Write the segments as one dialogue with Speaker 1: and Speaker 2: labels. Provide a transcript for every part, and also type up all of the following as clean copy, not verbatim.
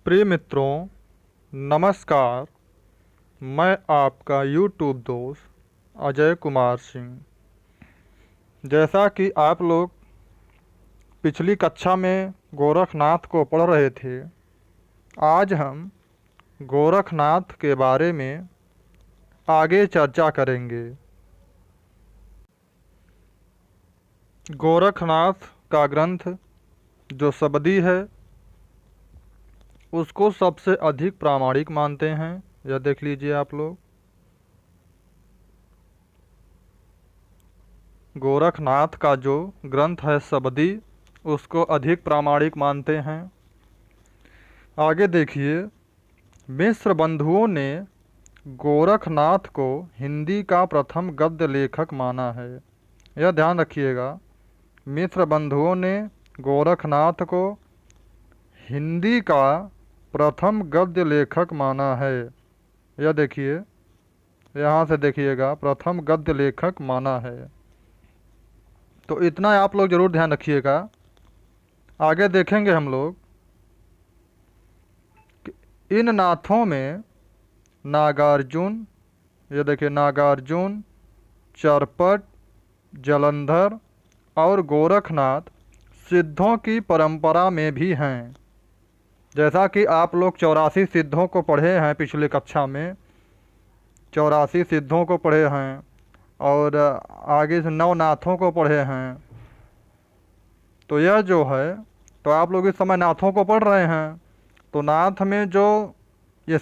Speaker 1: प्रिय मित्रों, नमस्कार। मैं आपका यूट्यूब दोस्त अजय कुमार सिंह। जैसा कि आप लोग पिछली कक्षा में गोरखनाथ को पढ़ रहे थे, आज हम गोरखनाथ के बारे में आगे चर्चा करेंगे। गोरखनाथ का ग्रंथ जो शबदी है, उसको सबसे अधिक प्रामाणिक मानते हैं। यह देख लीजिए आप लोग। गोरखनाथ का जो ग्रंथ है शबदी, उसको अधिक प्रामाणिक मानते हैं। आगे देखिए, मिस्र बंधुओं ने गोरखनाथ को हिंदी का प्रथम गद्य लेखक माना है। यह ध्यान रखिएगा, मिस्र बंधुओं ने गोरखनाथ को हिंदी का प्रथम गद्य लेखक माना है। यह देखिए, यहाँ से देखिएगा, प्रथम गद्य लेखक माना है। तो इतना आप लोग ज़रूर ध्यान रखिएगा। आगे देखेंगे हम लोग कि इन नाथों में नागार्जुन, ये देखिए नागार्जुन, चरपट, जलंधर और गोरखनाथ सिद्धों की परंपरा में भी हैं। जैसा कि आप लोग 84 सिद्धों को पढ़े हैं पिछले कक्षा में, 84 सिद्धों को पढ़े हैं और आगे से नवनाथों को पढ़े हैं। तो यह जो है, तो आप लोग इस समय नाथों को पढ़ रहे हैं। तो नाथ में जो ये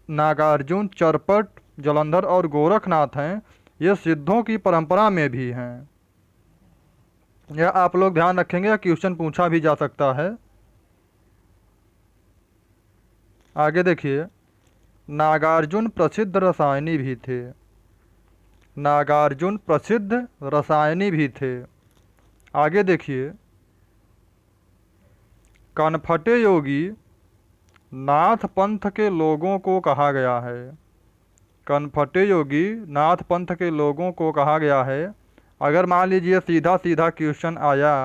Speaker 1: नागार्जुन, चरपट, जलंधर और गोरखनाथ हैं, ये सिद्धों की परंपरा में भी हैं। यह आप लोग ध्यान रखेंगे, क्वेश्चन पूछा भी जा सकता है। आगे देखिए, नागार्जुन प्रसिद्ध रसायनी भी थे। नागार्जुन प्रसिद्ध रसायनी भी थे। आगे देखिए, कनफटे योगी नाथ पंथ के लोगों को कहा गया है। कनफटे योगी नाथ पंथ के लोगों को कहा गया है। अगर मान लीजिए सीधा सीधा क्वेश्चन आया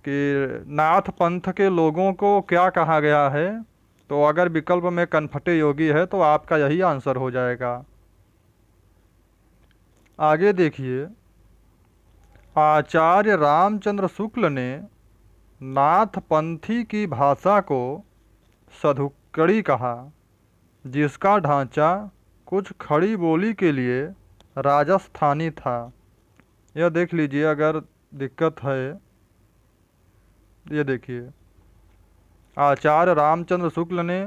Speaker 1: कि नाथ पंथ के लोगों को क्या कहा गया है, तो अगर विकल्प में कनफटे योगी है तो आपका यही आंसर हो जाएगा। आगे देखिए, आचार्य रामचंद्र शुक्ल ने नाथ पंथी की भाषा को सधुक्कड़ी कहा, जिसका ढांचा कुछ खड़ी बोली के लिए राजस्थानी था। यह देख लीजिए, अगर दिक्कत है, ये देखिए, आचार्य रामचंद्र शुक्ल ने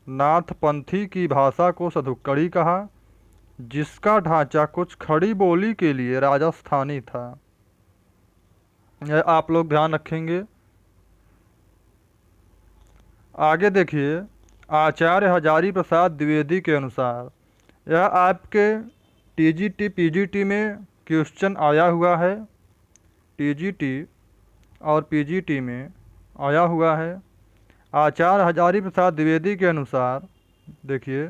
Speaker 1: नाथ पंथी की भाषा को सधुक्कड़ी कहा, जिसका ढांचा कुछ खड़ी बोली के लिए राजस्थानी था। यह आप लोग ध्यान रखेंगे। आगे देखिए, आचार्य हजारी प्रसाद द्विवेदी के अनुसार, यह आपके टीजीटी पीजीटी में क्वेश्चन आया हुआ है। टीजीटी और पीजीटी में आया हुआ है। आचार्य हजारी प्रसाद द्विवेदी के अनुसार देखिए,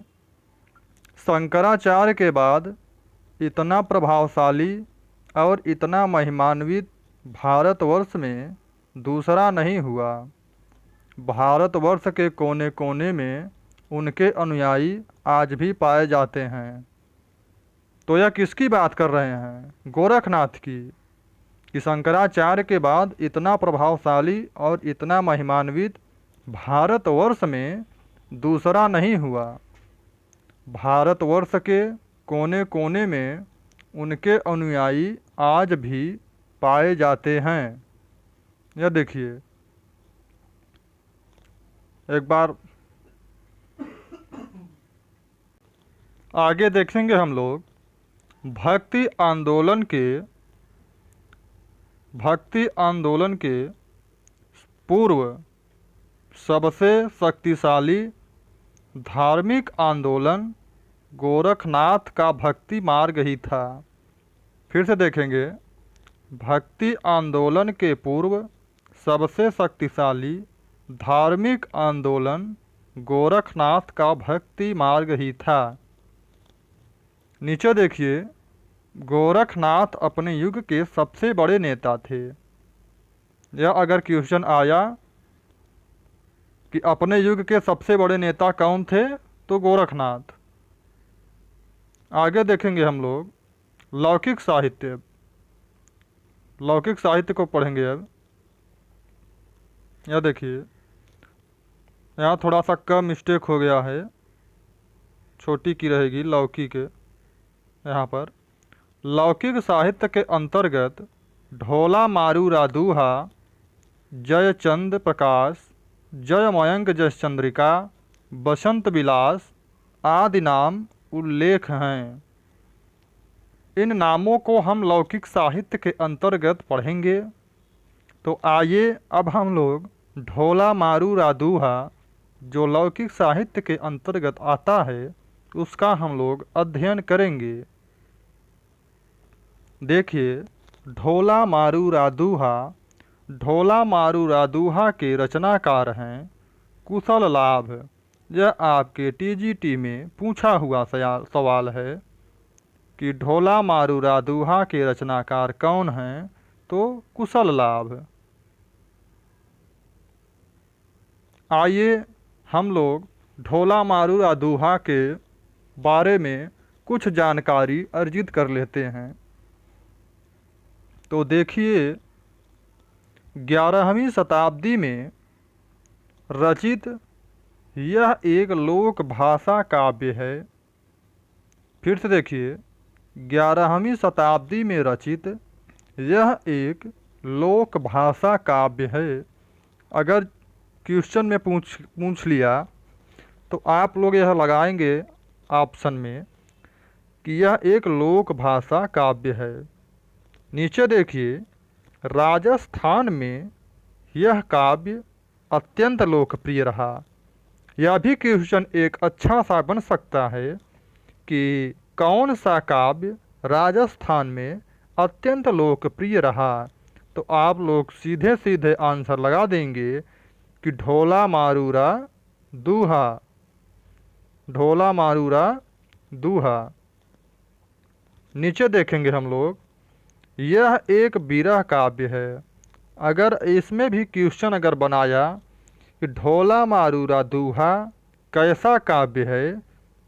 Speaker 1: शंकराचार्य के बाद इतना प्रभावशाली और इतना महिमान्वित भारतवर्ष में दूसरा नहीं हुआ। भारतवर्ष के कोने कोने में उनके अनुयायी आज भी पाए जाते हैं। तो यह किसकी बात कर रहे हैं? गोरखनाथ की, कि शंकराचार्य के बाद इतना प्रभावशाली और इतना महिमान्वित भारतवर्ष में दूसरा नहीं हुआ। भारतवर्ष के कोने कोने में उनके अनुयायी आज भी पाए जाते हैं। यह देखिए, एक बार आगे देखेंगे हम लोग, भक्ति आंदोलन के पूर्व सबसे शक्तिशाली धार्मिक आंदोलन गोरखनाथ का भक्ति मार्ग ही था। फिर से देखेंगे, भक्ति आंदोलन के पूर्व सबसे शक्तिशाली धार्मिक आंदोलन गोरखनाथ का भक्ति मार्ग ही था। नीचे देखिए, गोरखनाथ अपने युग के सबसे बड़े नेता थे। यह अगर क्वेश्चन आया कि अपने युग के सबसे बड़े नेता कौन थे, तो गोरखनाथ। आगे देखेंगे हम लोग लौकिक साहित्य। लौकिक साहित्य को पढ़ेंगे अब। यह देखिए, यहाँ थोड़ा सा कम मिस्टेक हो गया है, छोटी की रहेगी लौकिक यहाँ पर। लौकिक साहित्य के अंतर्गत ढोला मारू रादूहा, जयचंद प्रकाश, जय मयंक जस चंद्रिका, बसंत विलास आदि नाम उल्लेख हैं। इन नामों को हम लौकिक साहित्य के अंतर्गत पढ़ेंगे। तो आइए अब हम लोग ढोला मारू रादूहा जो लौकिक साहित्य के अंतर्गत आता है उसका हम लोग अध्ययन करेंगे। देखिए, ढोला मारू रादूहा, ढोला मारू रादूहा के रचनाकार हैं कुशल लाभ। यह आपके टीजीटी में पूछा हुआ सवाल है कि ढोला मारू रादूहा के रचनाकार कौन हैं, तो कुशल लाभ। आइए हम लोग ढोला मारू रादूहा के बारे में कुछ जानकारी अर्जित कर लेते हैं। तो देखिए, 11वीं शताब्दी में रचित यह एक लोक भाषा काव्य है। फिर से देखिए, 11वीं शताब्दी में रचित यह एक लोक भाषा काव्य है। अगर क्वेश्चन में पूछ लिया तो आप लोग यह लगाएंगे ऑप्शन में कि यह एक लोक भाषा काव्य है। नीचे देखिए, राजस्थान में यह काव्य अत्यंत लोकप्रिय रहा। यह भी क्वेश्चन एक अच्छा सा बन सकता है कि कौन सा काव्य राजस्थान में अत्यंत लोकप्रिय रहा। तो आप लोग सीधे सीधे आंसर लगा देंगे कि ढोला मारूरा दूहा, ढोला मारूरा दूहा। नीचे देखेंगे हम लोग, यह एक विरह काव्य है। अगर इसमें भी क्वेश्चन अगर बनाया कि ढोला मारूरा दूहा कैसा काव्य है,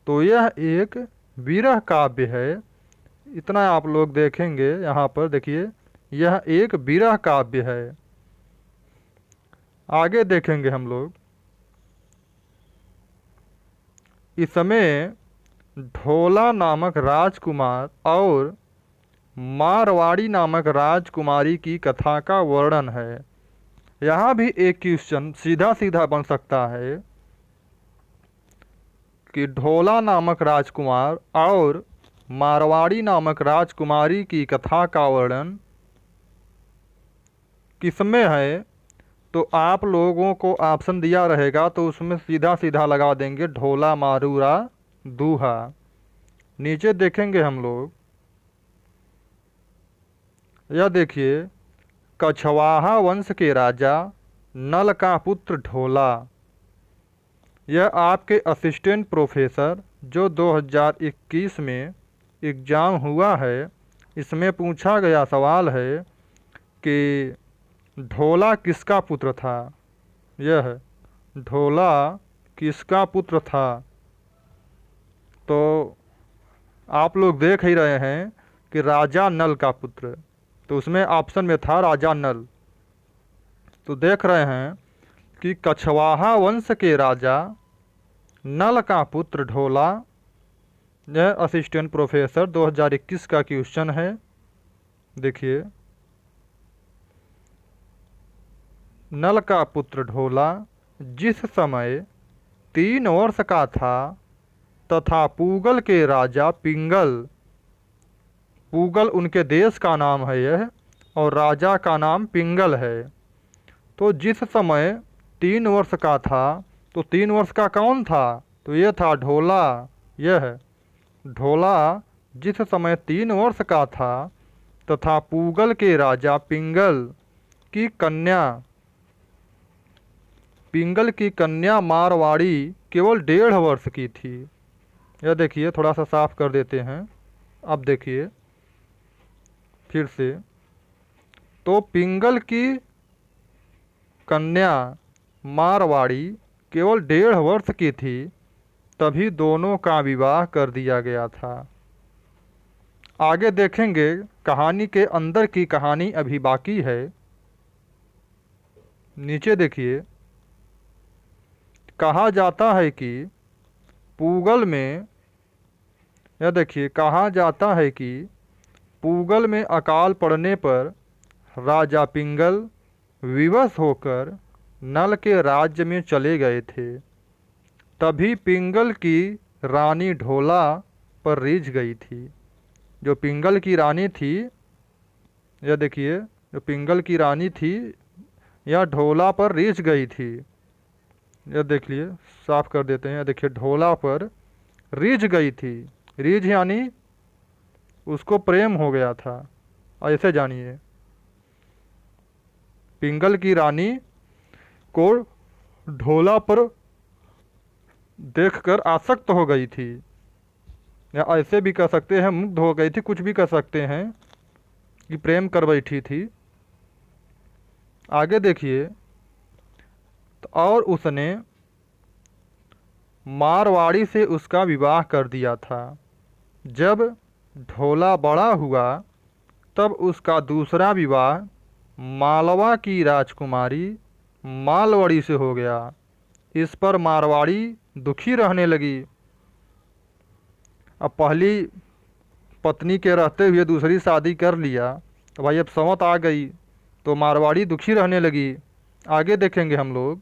Speaker 1: तो यह एक विरह काव्य है। इतना आप लोग देखेंगे। यहाँ पर देखिए, यह एक विरह काव्य है। आगे देखेंगे हम लोग, इसमें ढोला नामक राजकुमार और मारवाड़ी नामक राजकुमारी की कथा का वर्णन है। यहाँ भी एक क्वेश्चन सीधा सीधा बन सकता है कि ढोला नामक राजकुमार और मारवाड़ी नामक राजकुमारी की कथा का वर्णन किसमें है। तो आप लोगों को ऑप्शन दिया रहेगा तो उसमें सीधा सीधा लगा देंगे ढोला मारूरा दूहा। नीचे देखेंगे हम लोग, यह देखिए, कछवाहा वंश के राजा नल का पुत्र ढोला। यह आपके असिस्टेंट प्रोफेसर जो 2021 में एग्ज़ाम हुआ है, इसमें पूछा गया सवाल है कि ढोला किसका पुत्र था। यह ढोला किसका पुत्र था। तो आप लोग देख ही रहे हैं कि राजा नल का पुत्र, तो उसमें ऑप्शन में था राजा नल। तो देख रहे हैं कि कछवाहा वंश के राजा नल का पुत्र ढोला। यह असिस्टेंट प्रोफेसर 2021 का क्वेश्चन है। देखिए, नल का पुत्र ढोला जिस समय 3 वर्ष का था तथा पूगल के राजा पिंगल, पूगल उनके देश का नाम है यह, और राजा का नाम पिंगल है। तो जिस समय 3 वर्ष का था, तो 3 वर्ष का कौन था, तो ये था ढोला। यह ढोला जिस समय 3 वर्ष का था तथा पूगल के राजा पिंगल की कन्या, पिंगल की कन्या मारवाड़ी केवल 1.5 वर्ष की थी। यह देखिए, थोड़ा सा साफ कर देते हैं। अब देखिए फिर से, तो पिंगल की कन्या मारवाड़ी केवल 1.5 वर्ष की थी तभी दोनों का विवाह कर दिया गया था। आगे देखेंगे, कहानी के अंदर की कहानी अभी बाकी है। नीचे देखिए, कहा जाता है कि पूगल में, यह देखिए, कहा जाता है कि पूगल में अकाल पड़ने पर राजा पिंगल विवश होकर नल के राज्य में चले गए थे। तभी पिंगल की रानी ढोला पर रिझ गई थी। जो पिंगल की रानी थी, यह देखिए, जो पिंगल की रानी थी यह ढोला पर रिझ गई थी। यह देख लिए, साफ कर देते हैं। देखिए, ढोला पर रिझ गई थी। रिझ यानी उसको प्रेम हो गया था, ऐसे जानिए। पिंगल की रानी को ढोला पर देखकर आसक्त हो गई थी, या ऐसे भी कह सकते हैं मुग्ध हो गई थी, कुछ भी कह सकते हैं कि प्रेम कर बैठी थी। आगे देखिए, तो और उसने मारवाड़ी से उसका विवाह कर दिया था। जब ढोला बड़ा हुआ तब उसका दूसरा विवाह मालवा की राजकुमारी मालवड़ी से हो गया। इस पर मारवाड़ी दुखी रहने लगी। अब पहली पत्नी के रहते हुए दूसरी शादी कर लिया, तो भाई अब सौत आ गई, तो मारवाड़ी दुखी रहने लगी। आगे देखेंगे हम लोग।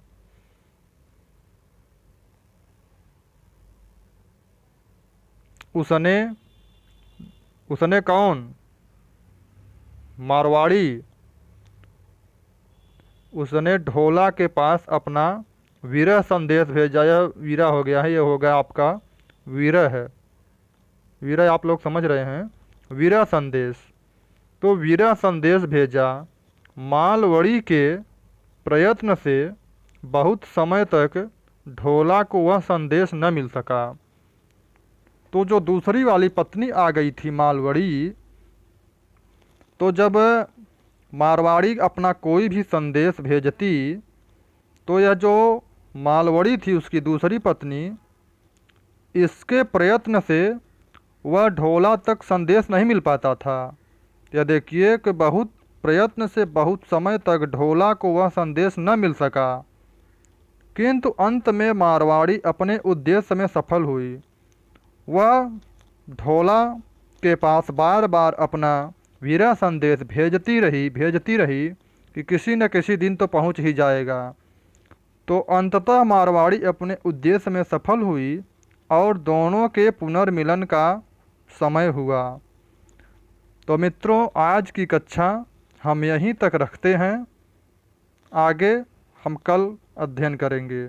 Speaker 1: उसने उसने कौन? मारवाड़ी। उसने ढोला के पास अपना विरह संदेश भेजा। यह विरह हो गया है, यह हो गया आपका विरह है। विरह आप लोग समझ रहे हैं, विरह संदेश। तो विरह संदेश भेजा। मालवड़ी के प्रयत्न से बहुत समय तक ढोला को वह संदेश न मिल सका। तो जो दूसरी वाली पत्नी आ गई थी मालवड़ी, तो जब मारवाड़ी अपना कोई भी संदेश भेजती तो यह जो मालवड़ी थी उसकी दूसरी पत्नी, इसके प्रयत्न से वह ढोला तक संदेश नहीं मिल पाता था। यह देखिए कि बहुत प्रयत्न से बहुत समय तक ढोला को वह संदेश न मिल सका, किंतु अंत में मारवाड़ी अपने उद्देश्य में सफल हुई। वह ढोला के पास बार बार अपना विरह संदेश भेजती रही कि किसी न किसी दिन तो पहुंच ही जाएगा। तो अंततः मारवाड़ी अपने उद्देश्य में सफल हुई और दोनों के पुनर्मिलन का समय हुआ। तो मित्रों, आज की कक्षा हम यहीं तक रखते हैं। आगे हम कल अध्ययन करेंगे।